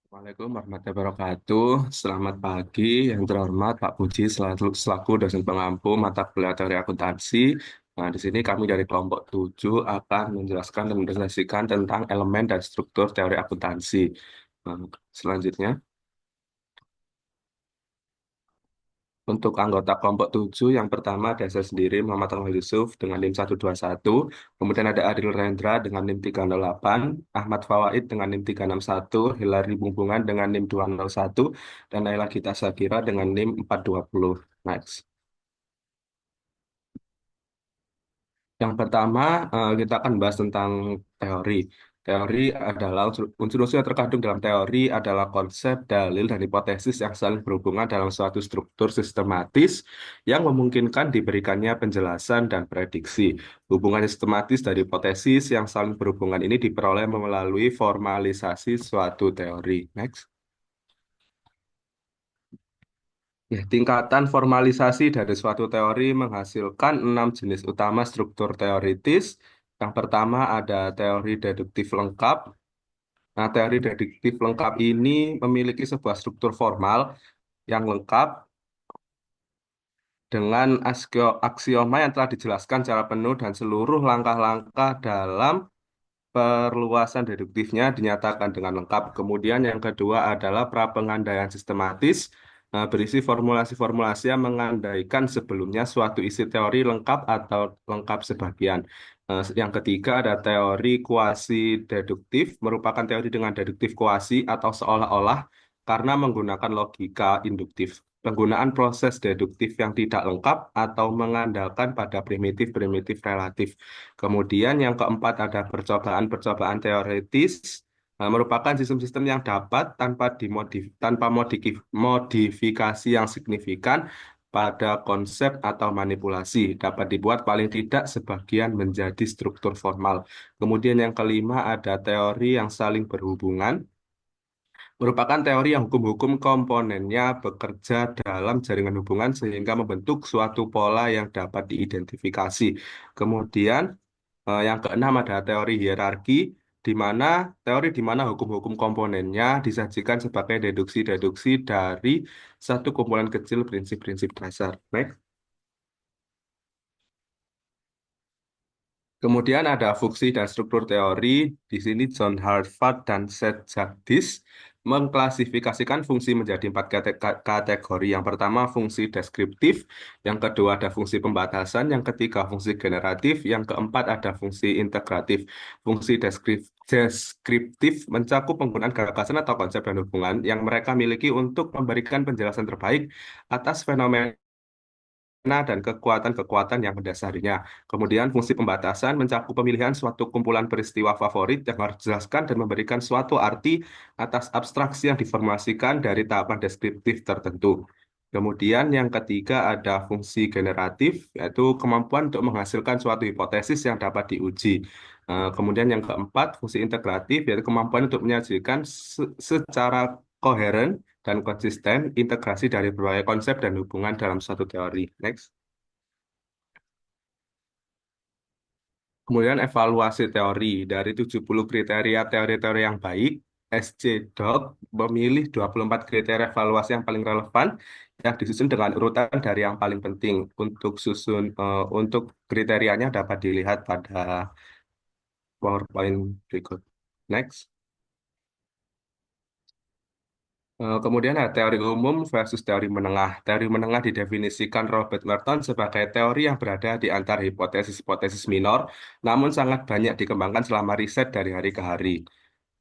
Waalaikumsalam warahmatullahi wabarakatuh. Selamat pagi, yang terhormat Pak Puji selaku dosen pengampu mata kuliah teori akuntansi. Nah, di sini kami dari kelompok 7 akan menjelaskan dan mendiskusikan tentang elemen dan struktur teori akuntansi. Nah, selanjutnya, untuk anggota kelompok 7, yang pertama ada saya sendiri, Muhammad Al Yusuf dengan NIM 121. Kemudian ada Adil Rendra dengan NIM 308, Ahmad Fawaid dengan NIM 361, Hilary Bumbungan dengan NIM 201, dan Naila Gita Sakira dengan NIM 420. Next. Yang pertama, kita akan bahas tentang teori. Teori adalah unsur-unsur yang terkandung dalam teori adalah konsep, dalil, dan hipotesis yang saling berhubungan dalam suatu struktur sistematis yang memungkinkan diberikannya penjelasan dan prediksi. Hubungan sistematis dari hipotesis yang saling berhubungan ini diperoleh melalui formalisasi suatu teori. Next. Ya, tingkatan formalisasi dari suatu teori menghasilkan 6 jenis utama struktur teoritis. Yang pertama ada teori deduktif lengkap. Nah, teori deduktif lengkap ini memiliki sebuah struktur formal yang lengkap dengan aksioma yang telah dijelaskan secara penuh dan seluruh langkah-langkah dalam perluasan deduktifnya dinyatakan dengan lengkap. Kemudian yang kedua adalah prapengandaian sistematis, berisi formulasi-formulasi yang mengandaikan sebelumnya suatu isi teori lengkap atau lengkap sebagian. Yang ketiga ada teori kuasi deduktif, merupakan teori dengan deduktif kuasi atau seolah-olah karena menggunakan logika induktif. Penggunaan proses deduktif yang tidak lengkap atau mengandalkan pada primitif-primitif relatif. Kemudian yang keempat ada percobaan-percobaan teoritis, merupakan sistem-sistem yang dapat tanpa modifikasi yang signifikan pada konsep atau manipulasi dapat dibuat paling tidak sebagian menjadi struktur formal. Kemudian yang kelima ada teori yang saling berhubungan, merupakan teori yang hukum-hukum komponennya bekerja dalam jaringan hubungan sehingga membentuk suatu pola yang dapat diidentifikasi. Kemudian yang keenam ada teori hierarki, di mana hukum-hukum komponennya disajikan sebagai deduksi-deduksi dari satu kumpulan kecil prinsip-prinsip dasar. Next. Kemudian ada fungsi dan struktur teori. Di sini John Harvard dan Seth Jagdish mengklasifikasikan fungsi menjadi 4 kategori. Yang pertama fungsi deskriptif, yang kedua ada fungsi pembatasan, yang ketiga fungsi generatif, yang keempat ada fungsi integratif. Fungsi deskriptif mencakup penggunaan gagasan atau konsep dan hubungan yang mereka miliki untuk memberikan penjelasan terbaik atas fenomena dan kekuatan-kekuatan yang mendasarinya. Kemudian fungsi pembatasan mencakup pemilihan suatu kumpulan peristiwa favorit yang harus dijelaskan dan memberikan suatu arti atas abstraksi yang diformasikan dari tahapan deskriptif tertentu. Kemudian yang ketiga ada fungsi generatif, yaitu kemampuan untuk menghasilkan suatu hipotesis yang dapat diuji. Kemudian yang keempat, fungsi integratif, yaitu kemampuan untuk menyajikan secara koheren dan konsisten integrasi dari berbagai konsep dan hubungan dalam suatu teori. Next. Kemudian evaluasi teori. Dari 70 kriteria teori-teori yang baik, SC Doc memilih 24 kriteria evaluasi yang paling relevan yang disusun dengan urutan dari yang paling penting. Untuk kriterianya dapat dilihat pada PowerPoint berikut. Next. Kemudian ada teori umum versus teori menengah. Teori menengah didefinisikan Robert Merton sebagai teori yang berada di antara hipotesis-hipotesis minor, namun sangat banyak dikembangkan selama riset dari hari ke hari.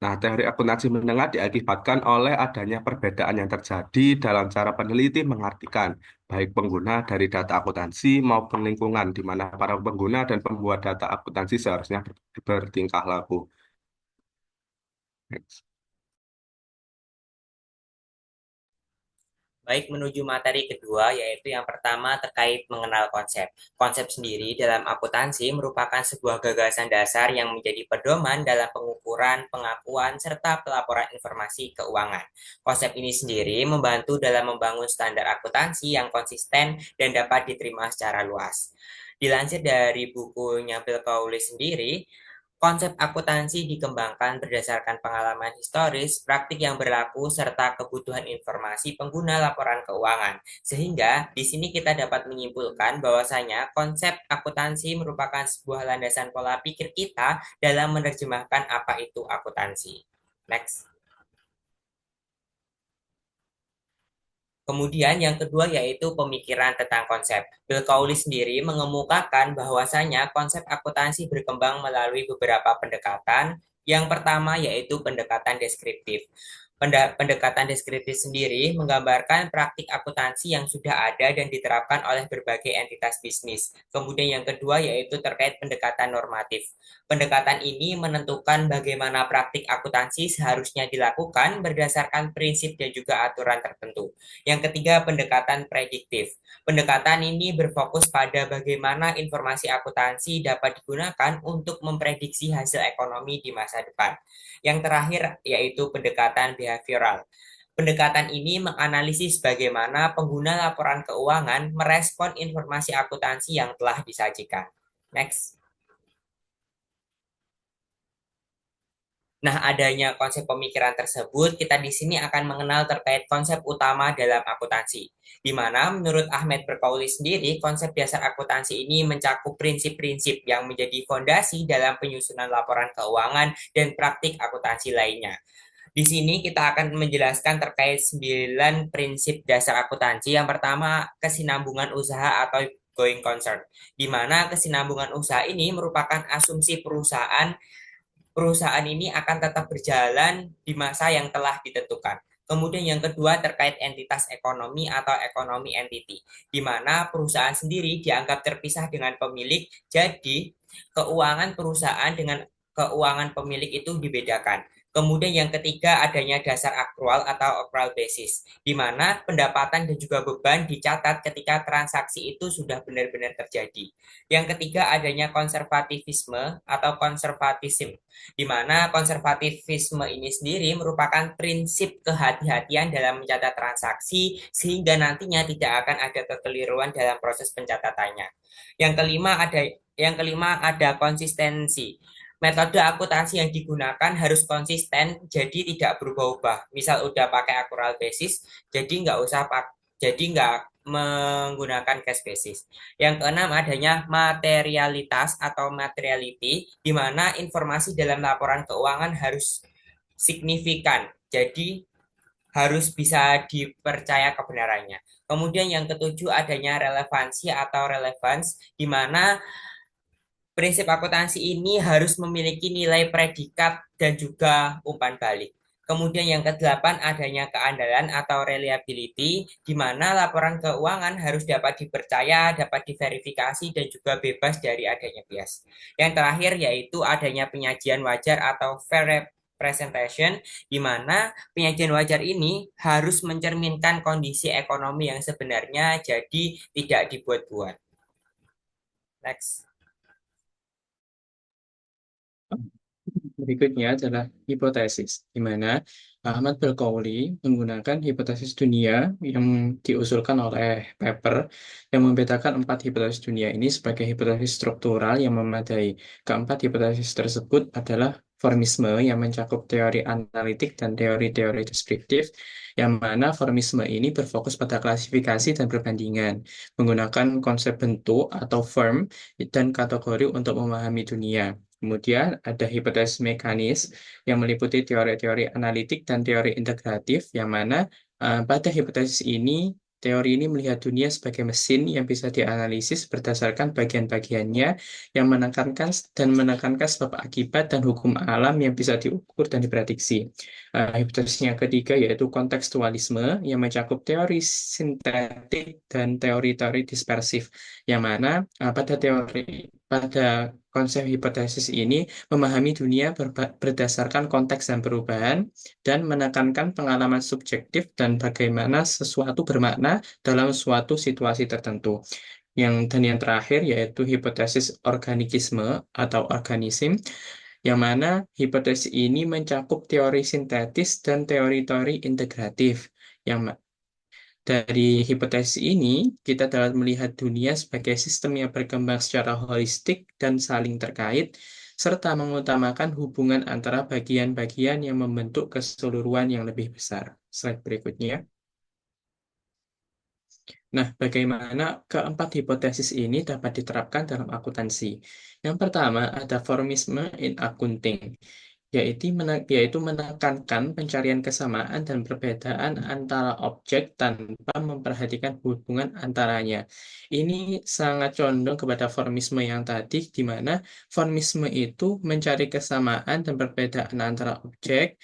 Nah, teori akuntansi menengah diakibatkan oleh adanya perbedaan yang terjadi dalam cara peneliti mengartikan baik pengguna dari data akuntansi maupun lingkungan di mana para pengguna dan pembuat data akuntansi seharusnya bertingkah laku. Next. Baik, menuju materi kedua, yaitu yang pertama terkait mengenal konsep. Konsep sendiri dalam akuntansi merupakan sebuah gagasan dasar yang menjadi pedoman dalam pengukuran, pengakuan, serta pelaporan informasi keuangan. Konsep ini sendiri membantu dalam membangun standar akuntansi yang konsisten dan dapat diterima secara luas. Dilansir dari bukunya Bill Cowley sendiri, Konsep akuntansi dikembangkan berdasarkan pengalaman historis, praktik yang berlaku, serta kebutuhan informasi pengguna laporan keuangan. Sehingga di sini kita dapat menyimpulkan bahwasanya konsep akuntansi merupakan sebuah landasan pola pikir kita dalam menerjemahkan apa itu akuntansi. Next. Kemudian yang kedua yaitu pemikiran tentang konsep. Bill Cowley sendiri mengemukakan bahwasanya konsep akuntansi berkembang melalui beberapa pendekatan. Yang pertama yaitu pendekatan deskriptif. Pendekatan deskriptif sendiri menggambarkan praktik akuntansi yang sudah ada dan diterapkan oleh berbagai entitas bisnis. Kemudian yang kedua yaitu terkait pendekatan normatif. Pendekatan ini menentukan bagaimana praktik akuntansi seharusnya dilakukan berdasarkan prinsip dan juga aturan tertentu. Yang ketiga, pendekatan prediktif. Pendekatan ini berfokus pada bagaimana informasi akuntansi dapat digunakan untuk memprediksi hasil ekonomi di masa depan. Yang terakhir yaitu pendekatan behavioral. Pendekatan ini menganalisis bagaimana pengguna laporan keuangan merespon informasi akuntansi yang telah disajikan. Next. Nah, adanya konsep pemikiran tersebut, kita di sini akan mengenal terkait konsep utama dalam akuntansi. Di mana menurut Ahmed Berkauli sendiri, konsep dasar akuntansi ini mencakup prinsip-prinsip yang menjadi fondasi dalam penyusunan laporan keuangan dan praktik akuntansi lainnya. Di sini kita akan menjelaskan terkait 9 prinsip dasar akuntansi. Yang pertama, kesinambungan usaha atau going concern, di mana kesinambungan usaha ini merupakan asumsi perusahaan ini akan tetap berjalan di masa yang telah ditentukan. Kemudian yang kedua terkait entitas ekonomi atau ekonomi entity, di mana perusahaan sendiri dianggap terpisah dengan pemilik, jadi keuangan perusahaan dengan keuangan pemilik itu dibedakan. Kemudian yang ketiga adanya dasar akrual atau accrual basis, di mana pendapatan dan juga beban dicatat ketika transaksi itu sudah benar-benar terjadi. Yang ketiga adanya konservatifisme atau konservatism, di mana konservatifisme ini sendiri merupakan prinsip kehati-hatian dalam mencatat transaksi sehingga nantinya tidak akan ada kekeliruan dalam proses pencatatannya. Yang kelima ada konsistensi. Metode akuntansi yang digunakan harus konsisten, jadi tidak berubah-ubah. Misal udah pakai accrual basis, jadi nggak menggunakan cash basis. Yang keenam adanya materialitas atau materiality, di mana informasi dalam laporan keuangan harus signifikan. Jadi harus bisa dipercaya kebenarannya. Kemudian yang ketujuh adanya relevansi atau relevance, di mana prinsip akuntansi ini harus memiliki nilai predikat dan juga umpan balik. Kemudian yang kedelapan adanya keandalan atau reliability, di mana laporan keuangan harus dapat dipercaya, dapat diverifikasi, dan juga bebas dari adanya bias. Yang terakhir yaitu adanya penyajian wajar atau fair representation, di mana penyajian wajar ini harus mencerminkan kondisi ekonomi yang sebenarnya, jadi tidak dibuat-buat. Next. Berikutnya adalah hipotesis, di mana Ahmad Berkauli menggunakan hipotesis dunia yang diusulkan oleh paper yang membedakan 4 hipotesis dunia ini sebagai hipotesis struktural yang memadai. Keempat hipotesis tersebut adalah formisme yang mencakup teori analitik dan teori-teori deskriptif, yang mana formisme ini berfokus pada klasifikasi dan perbandingan, menggunakan konsep bentuk atau form dan kategori untuk memahami dunia. Kemudian ada hipotesis mekanis yang meliputi teori-teori analitik dan teori integratif, yang mana pada hipotesis ini, teori ini melihat dunia sebagai mesin yang bisa dianalisis berdasarkan bagian-bagiannya yang menekankan sebab akibat dan hukum alam yang bisa diukur dan diprediksi. Hipotesis yang ketiga yaitu kontekstualisme yang mencakup teori sintetik dan teori-teori dispersif, yang mana pada konsep hipotesis ini memahami dunia berdasarkan konteks dan perubahan dan menekankan pengalaman subjektif dan bagaimana sesuatu bermakna dalam suatu situasi tertentu. Dan yang terakhir yaitu hipotesis organikisme atau organisme, yang mana hipotesis ini mencakup teori sintetis dan teori-teori integratif. Dari hipotesis ini, kita dapat melihat dunia sebagai sistem yang berkembang secara holistik dan saling terkait, serta mengutamakan hubungan antara bagian-bagian yang membentuk keseluruhan yang lebih besar. Slide berikutnya. Nah, bagaimana keempat hipotesis ini dapat diterapkan dalam akuntansi? Yang pertama, ada formisme in accounting, yaitu menekankan pencarian kesamaan dan perbedaan antara objek tanpa memperhatikan hubungan antaranya. Ini sangat condong kepada formisme yang tadi, di mana formisme itu mencari kesamaan dan perbedaan antara objek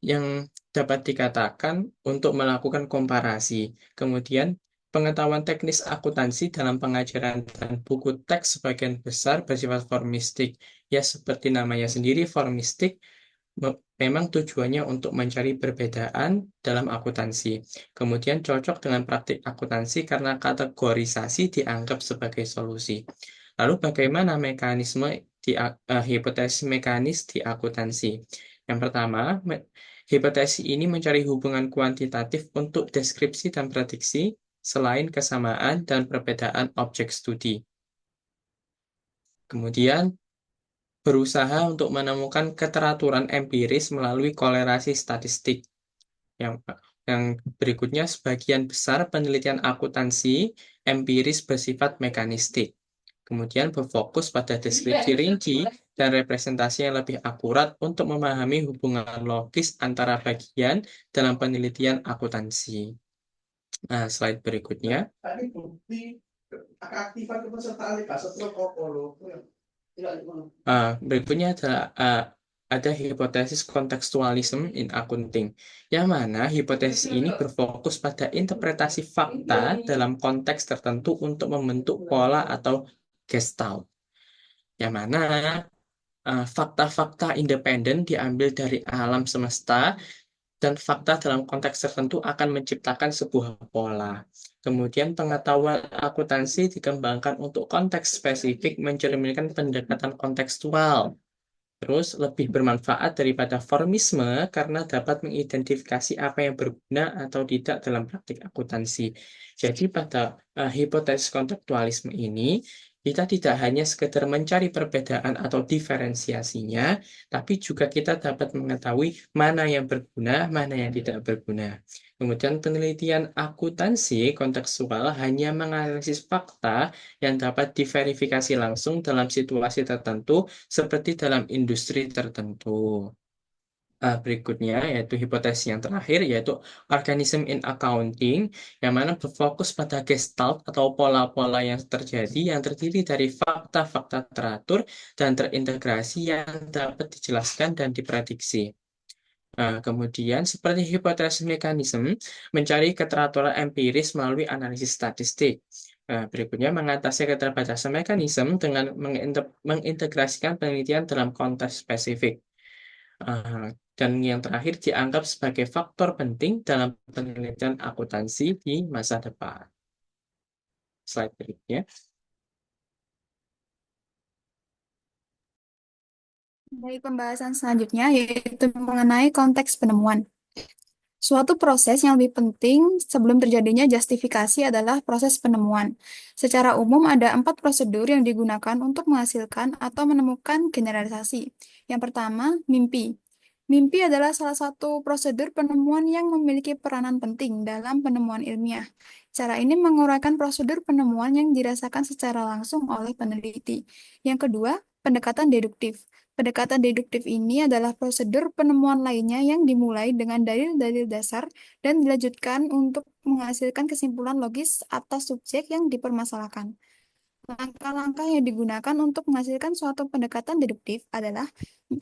yang dapat dikatakan untuk melakukan komparasi. Kemudian, pengetahuan teknis akuntansi dalam pengajaran dan buku teks sebagian besar bersifat formistik. Ya, seperti namanya sendiri, formistik memang tujuannya untuk mencari perbedaan dalam akuntansi. Kemudian cocok dengan praktik akuntansi karena kategorisasi dianggap sebagai solusi. Lalu bagaimana mekanisme hipotesis mekanis di akuntansi? Yang pertama, hipotesis ini mencari hubungan kuantitatif untuk deskripsi dan prediksi selain kesamaan dan perbedaan objek studi. Kemudian berusaha untuk menemukan keteraturan empiris melalui kolerasi statistik. Yang yang berikutnya, sebagian besar penelitian akuntansi empiris bersifat mekanistik. Kemudian berfokus pada deskripsi rinci dan representasi yang lebih akurat untuk memahami hubungan logis antara bagian dalam penelitian akuntansi. Nah, slide berikutnya. Berikutnya adalah ada hipotesis kontekstualisme in accounting, yang mana hipotesis ini berfokus pada interpretasi fakta dalam konteks tertentu untuk membentuk pola atau gestalt, yang mana fakta-fakta independen diambil dari alam semesta dan fakta dalam konteks tertentu akan menciptakan sebuah pola. Kemudian pengetahuan akuntansi dikembangkan untuk konteks spesifik mencerminkan pendekatan kontekstual. Terus lebih bermanfaat daripada formisme karena dapat mengidentifikasi apa yang berguna atau tidak dalam praktik akuntansi. Jadi pada hipotesis kontekstualisme ini, kita tidak hanya sekedar mencari perbedaan atau diferensiasinya, tapi juga kita dapat mengetahui mana yang berguna, mana yang tidak berguna. Kemudian penelitian akuntansi kontekstual hanya menganalisis fakta yang dapat diverifikasi langsung dalam situasi tertentu seperti dalam industri tertentu. Berikutnya yaitu hipotesis yang terakhir, yaitu organism in accounting, yang mana berfokus pada gestalt atau pola-pola yang terjadi yang terdiri dari fakta-fakta teratur dan terintegrasi yang dapat dijelaskan dan diprediksi. Kemudian seperti hipotesis mekanisme, mencari keteraturan empiris melalui analisis statistik. Berikutnya mengatasi keterbatasan mekanisme dengan mengintegrasikan penelitian dalam konteks spesifik. Dan yang terakhir dianggap sebagai faktor penting dalam penelitian akuntansi di masa depan. Slide berikutnya. Baik, pembahasan selanjutnya yaitu mengenai konteks penemuan. Suatu proses yang lebih penting sebelum terjadinya justifikasi adalah proses penemuan. Secara umum ada 4 prosedur yang digunakan untuk menghasilkan atau menemukan generalisasi. Yang pertama, mimpi. Mimpi adalah salah satu prosedur penemuan yang memiliki peranan penting dalam penemuan ilmiah. Cara ini menguraikan prosedur penemuan yang dirasakan secara langsung oleh peneliti. Yang kedua, pendekatan deduktif. Pendekatan deduktif ini adalah prosedur penemuan lainnya yang dimulai dengan dalil-dalil dasar dan dilanjutkan untuk menghasilkan kesimpulan logis atas subjek yang dipermasalahkan. Langkah-langkah yang digunakan untuk menghasilkan suatu pendekatan deduktif adalah: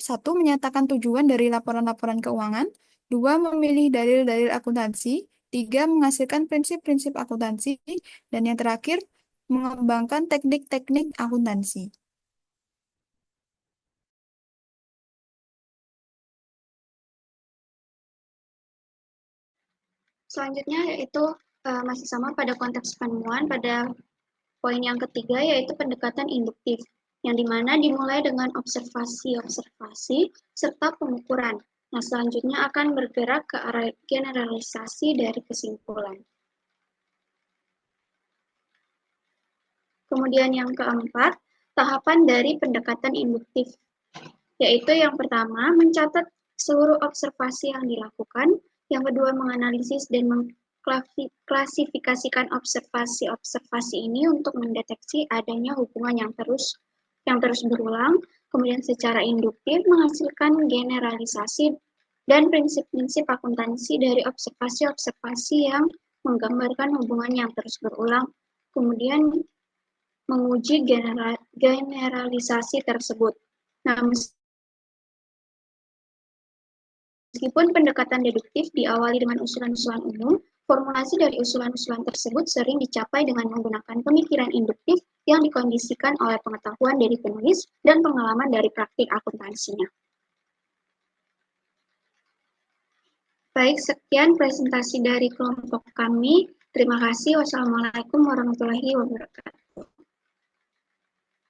satu, menyatakan tujuan dari laporan-laporan keuangan; dua, memilih dalil-dalil akuntansi; tiga, menghasilkan prinsip-prinsip akuntansi; dan yang terakhir, mengembangkan teknik-teknik akuntansi. Selanjutnya yaitu masih sama pada konteks penemuan, pada poin yang ketiga yaitu pendekatan induktif, yang dimana dimulai dengan observasi-observasi serta pengukuran. Nah, selanjutnya akan bergerak ke arah generalisasi dari kesimpulan. Kemudian yang keempat, tahapan dari pendekatan induktif, yaitu yang pertama, mencatat seluruh observasi yang dilakukan, yang kedua, menganalisis dan mengklasifikasikan observasi-observasi ini untuk mendeteksi adanya hubungan yang terus berulang, kemudian secara induktif menghasilkan generalisasi dan prinsip-prinsip akuntansi dari observasi-observasi yang menggambarkan hubungan yang terus berulang, kemudian menguji generalisasi tersebut. Nah, meskipun pendekatan deduktif diawali dengan usulan-usulan umum, formulasi dari usulan-usulan tersebut sering dicapai dengan menggunakan pemikiran induktif yang dikondisikan oleh pengetahuan dari penulis dan pengalaman dari praktik akuntansinya. Baik, sekian presentasi dari kelompok kami. Terima kasih. Wassalamualaikum warahmatullahi wabarakatuh.